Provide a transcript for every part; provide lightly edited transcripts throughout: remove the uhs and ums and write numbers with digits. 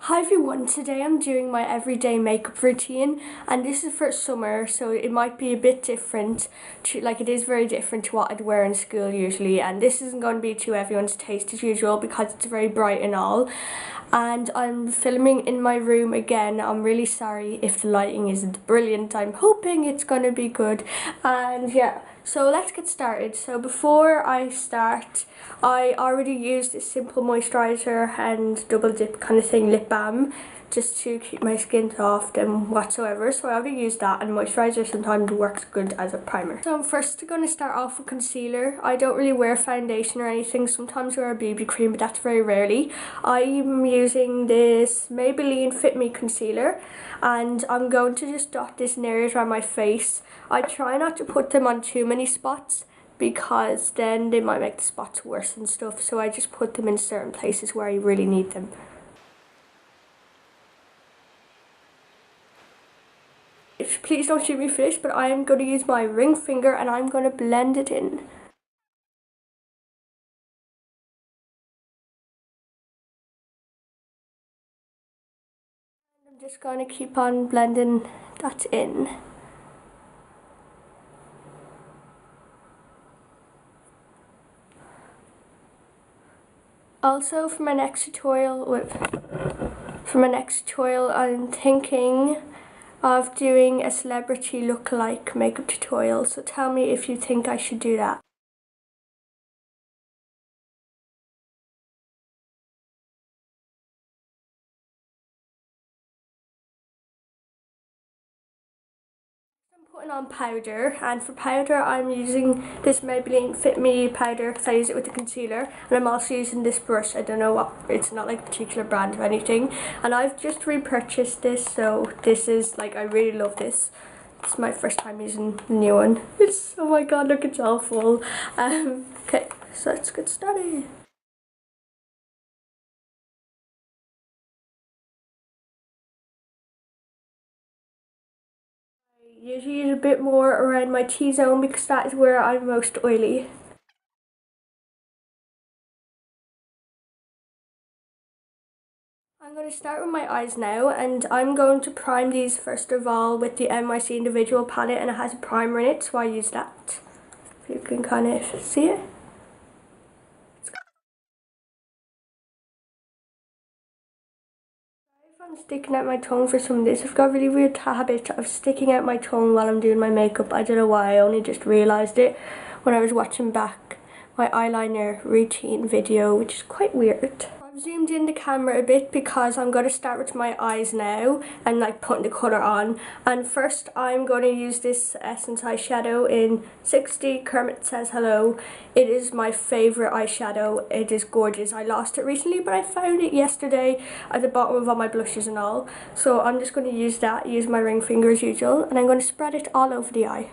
Hi everyone, today I'm doing my everyday makeup routine and this is for summer, so it might be a bit different it is very different to what I'd wear in school usually, and this isn't going to be to everyone's taste as usual because it's very bright and all. And I'm filming in my room again. I'm really sorry if the lighting isn't brilliant. I'm hoping it's going to be good. And yeah, so let's get started. So before I start, I already used a simple moisturizer and double dip kind of thing lip balm just to keep my skin soft and whatsoever. So I already used that, and moisturizer sometimes works good as a primer. So I'm first going to start off with concealer. I don't really wear foundation or anything. Sometimes I wear a BB cream, but that's very rarely. I'm using this Maybelline Fit Me concealer, and I'm going to just dot this in areas around my face. I try not to put them on too many spots because then they might make the spots worse and stuff, so I just put them in certain places where I really need them. Please don't shoot me for this, but I am going to use my ring finger and I'm going to blend it in. I'm just going to keep on blending that in. Also, for my next tutorial, I'm thinking of doing a celebrity look-alike makeup tutorial. So tell me if you think I should do that. I'm putting on powder, and for powder I'm using this Maybelline Fit Me powder because I use it with the concealer, and I'm also using this brush. I don't know what, it's not like a particular brand or anything, and I've just repurchased this, so this is like, I really love this. It's my first time using the new one. It's, oh my god, look, it's all full. Okay, so let's get started. I usually use a bit more around my T-zone because that is where I'm most oily. I'm going to start with my eyes now, and I'm going to prime these first of all with the NYC Individual palette, and it has a primer in it, so I use that. If you can kind of see it. I'm sticking out my tongue for some of this. I've got a really weird habit of sticking out my tongue while I'm doing my makeup. I don't know why, I only just realised it when I was watching back my eyeliner routine video, which is quite weird. I've zoomed in the camera a bit because I'm going to start with my eyes now and like putting the colour on. And first I'm going to use this Essence eyeshadow in 60 Kermit Says Hello. It is my favourite eyeshadow. It is gorgeous. I lost it recently, but I found it yesterday at the bottom of all my blushes and all. So I'm just going to use that, use my ring finger as usual, and I'm going to spread it all over the eye.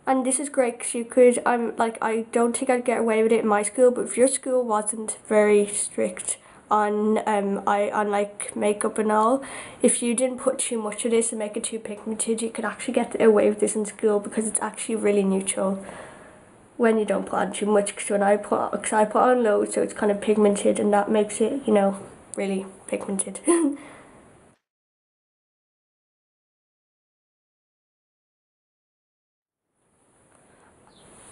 And this is great because you could, I don't think I'd get away with it in my school, but if your school wasn't very strict on like makeup and all, if you didn't put too much of this and make it too pigmented, you could actually get away with this in school because it's actually really neutral when you don't put on too much. Because I put on loads, so it's kind of pigmented, and that makes it, you know, really pigmented.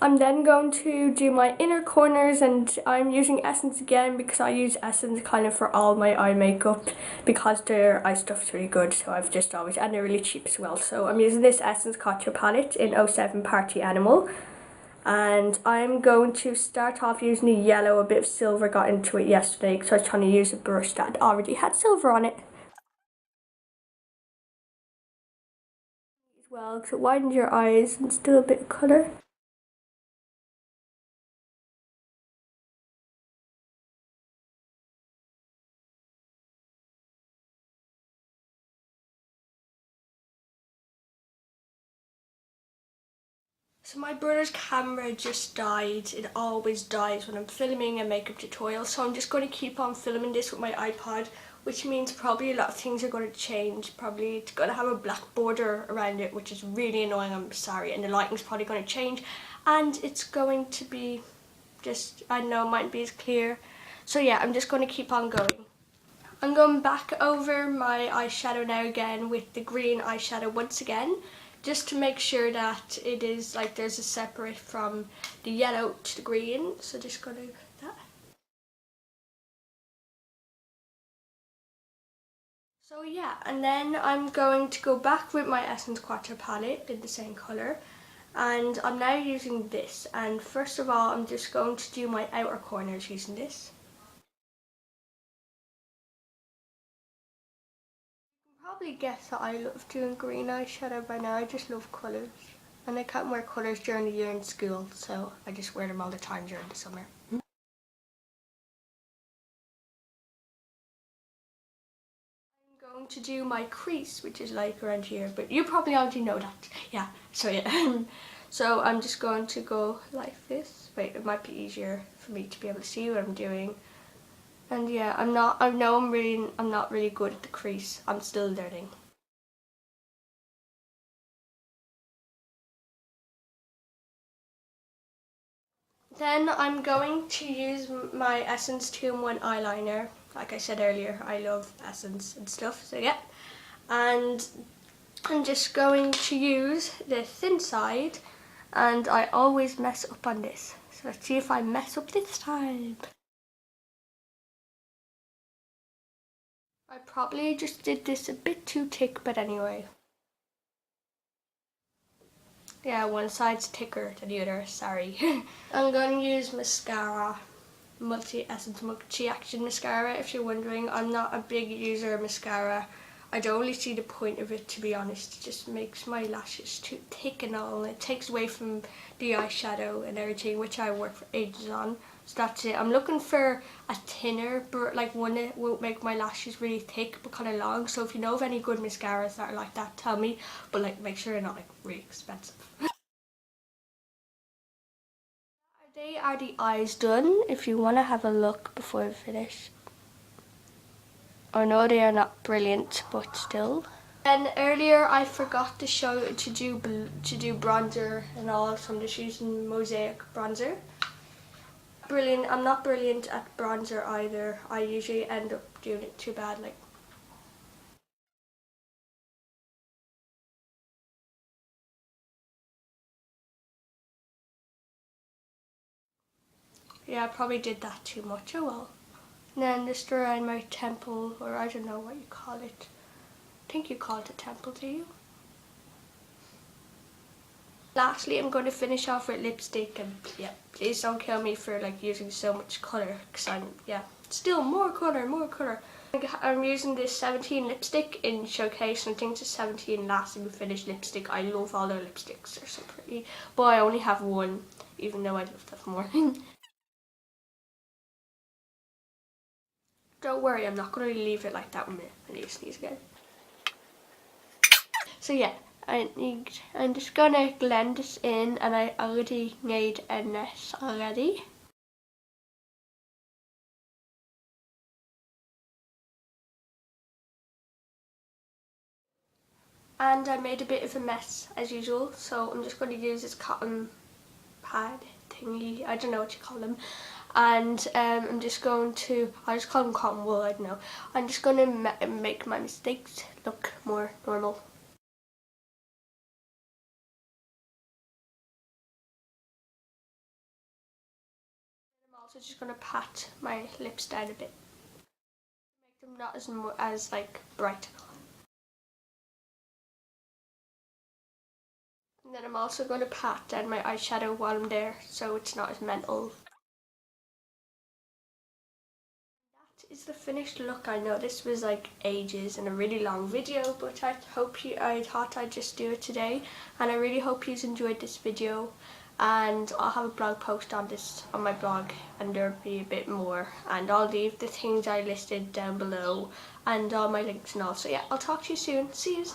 I'm then going to do my inner corners, and I'm using Essence again because I use Essence kind of for all my eye makeup because their eye stuff is really good, so I've just always, and they're really cheap as well. So I'm using this Essence Couture palette in 07 Party Animal, and I'm going to start off using the yellow. A bit of silver got into it yesterday because I was trying to use a brush that already had silver on it. As well, because it widens your eyes and still a bit of colour. So my brother's camera just died. It always dies when I'm filming a makeup tutorial, so I'm just going to keep on filming this with my iPod, which means probably a lot of things are going to change. Probably it's going to have a black border around it, which is really annoying, I'm sorry, and the lighting's probably going to change, and it's going to be just, I don't know, might be as clear So yeah, I'm just going to keep on going. I'm going back over my eyeshadow now again with the green eyeshadow once again, just to make sure that it is like there's a separate from the yellow to the green. So just going to do that. So yeah, and then I'm going to go back with my Essence Quattro palette in the same colour, and I'm now using this, and first of all I'm just going to do my outer corners using this. You can probably guess that I love doing green eyeshadow by now. I just love colours, and I can't wear colours during the year in school, so I just wear them all the time during the summer. Going to do my crease, which is like around here, but you probably already know that. Yeah, so yeah. So I'm just going to go like this. Wait, it might be easier for me to be able to see what I'm doing. And yeah, I'm not really good at the crease. I'm still learning. Then I'm going to use my Essence 2-in-1 eyeliner. Like I said earlier, I love Essence and stuff, so yeah. And I'm just going to use the thin side, and I always mess up on this. So let's see if I mess up this time. I probably just did this a bit too thick, but anyway. Yeah, one side's thicker than the other, sorry. I'm going to use mascara. Multi-Essence Multi-Action Mascara. If you're wondering, I'm not a big user of mascara. I don't really see the point of it, to be honest. It just makes my lashes too thick and all, and it takes away from the eyeshadow and everything, which I work for ages on. So that's it. I'm looking for a thinner, like one that won't make my lashes really thick but kind of long. So if you know of any good mascaras that are like that, tell me. But like, make sure they're not like really expensive. They are the eyes done, if you want to have a look before I finish. I know they are not brilliant, but still. And earlier I forgot to do bronzer and all, so I'm just using Mosaic bronzer. Brilliant. I'm not brilliant at bronzer either. I usually end up doing it too bad, like. Yeah, I probably did that too much, oh well. And then just around my temple, or I don't know what you call it. I think you call it a temple, do you? Lastly, I'm going to finish off with lipstick, and yeah, please don't kill me for like using so much colour, because still more colour. I'm using this 17 lipstick in Showcase, and I think it's a 17 lasting finish lipstick. I love all their lipsticks, they're so pretty, but I only have one, even though I'd love to have more. Don't worry, I'm not going to leave it like that one minute. I need to sneeze again. So yeah, I'm just gonna blend this in, and I already made a mess already. And I made a bit of a mess as usual, so I'm just going to use this cotton pad thingy, I don't know what you call them, and I'm just going to, I just call them cotton wool, I don't know. I'm just going to make my mistakes look more normal. I'm also just going to pat my lips down a bit, make them not as like bright. And then I'm also going to pat down my eyeshadow while I'm there, so it's not as mental. That is the finished look. I know this was like ages and a really long video, but I thought I'd just do it today, and I really hope you enjoyed this video. And I'll have a blog post on this on my blog, and there'll be a bit more, and I'll leave the things I listed down below and all my links and all. So yeah, I'll talk to you soon. See you.